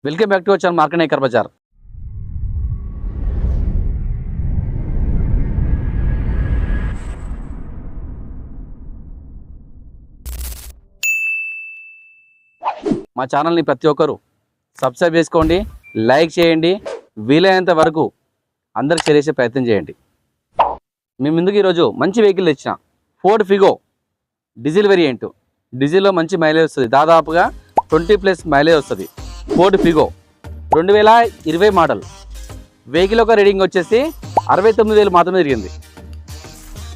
Welcome back to our channel market ఏకర్ బజార్. మా ఛానల్ని ప్రతి ఒక్కరు సబ్స్క్రైబ్ చేసుకోండి, లైక్ చేయండి, వీలైనంత వరకు అందరికి షేర్ చేసే ప్రయత్నం చేయండి. మేము ముందుకు ఈరోజు మంచి వెహికల్ తెచ్చిన ఫోర్డ్ ఫిగో డీజిల్ వేరియంట్. డీజిల్లో మంచి మైలేజ్ వస్తుంది, దాదాపుగా 20+ మైలేజ్ వస్తుంది. Ford Figo 2020 model. వెహికల్ ఒక రీడింగ్ వచ్చేసి 69,000 మాత్రమే తిరిగింది.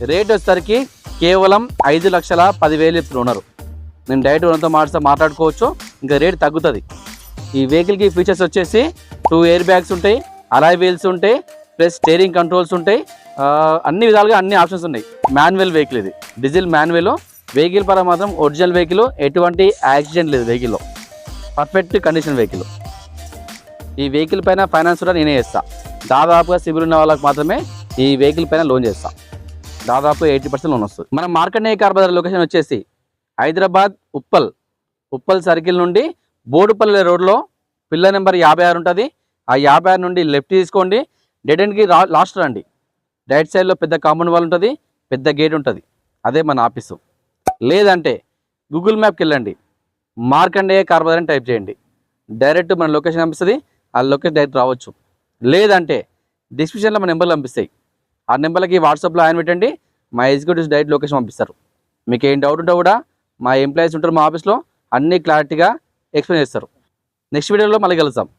రేట్ వచ్చేసరికి కేవలం 5,10,000 చెప్తున్నారు. నేను డైరెక్ట్ ఓనర్తో మాట్లాడుకోవచ్చు, ఇంకా రేట్ తగ్గుతుంది. ఈ వెహికల్కి ఫీచర్స్ వచ్చేసి 2 ఎయిర్ బ్యాగ్స్ ఉంటాయి, అలాయ్ వీల్స్ ఉంటాయి, ప్లస్ స్టీరింగ్ కంట్రోల్స్ ఉంటాయి. అన్ని విధాలుగా అన్ని ఆప్షన్స్ ఉన్నాయి. మాన్యువల్ వెహికల్ ఇది, డీజిల్ మాన్యువల్. వెహికల్ పరంగా మాత్రం ఒరిజినల్ వెహికల్, ఎటువంటి యాక్సిడెంట్ లేదు వెహికల్లో, పర్ఫెక్ట్ కండిషన్ వెహికల్. ఈ వెహికల్ పైన ఫైనాన్స్ కూడా నేనే చేస్తాను. దాదాపుగా సిబిల్ ఉన్న వాళ్ళకి మాత్రమే ఈ వెహికల్ పైన లోన్ చేస్తాను. దాదాపు 80% లోన్ వస్తుంది. మన మార్కెట్ ఏకర్ బజార్ లొకేషన్ వచ్చేసి హైదరాబాద్ ఉప్పల్ సర్కిల్ నుండి బోడుపల్లి రోడ్లో పిల్లర్ నెంబర్ 56 ఉంటుంది. ఆ 56 నుండి లెఫ్ట్ తీసుకోండి, డెడ్ ఎండ్కి లాస్ట్ రండి. రైట్ సైడ్లో పెద్ద కాంపౌండ్ వాల్ ఉంటుంది, పెద్ద గేట్ ఉంటుంది, అదే మన ఆఫీసు. లేదంటే గూగుల్ మ్యాప్కి వెళ్ళండి, మార్కండే ఏకర్ బజార్ అని టైప్ చేయండి, డైరెక్ట్ మన లొకేషన్ పంపిస్తుంది. ఆ లొకేషన్ డైరెక్ట్ రావచ్చు. లేదంటే డిస్క్రిప్షన్లో మన నెంబర్లు పంపిస్తాయి, ఆ నెంబర్లకి వాట్సాప్లో ఆయన పెట్టండి, మా ఎగ్జిక్యూటివ్స్ డైరెక్ట్ లొకేషన్ పంపిస్తారు. మీకు ఏం డౌట్ ఉంటే కూడా మా ఎంప్లాయీస్ ఉంటారు మా ఆఫీస్లో, అన్నీ క్లారిటీగా ఎక్స్ప్లెయిన్ చేస్తారు. నెక్స్ట్ వీడియోలో మళ్ళీ కలుద్దాం.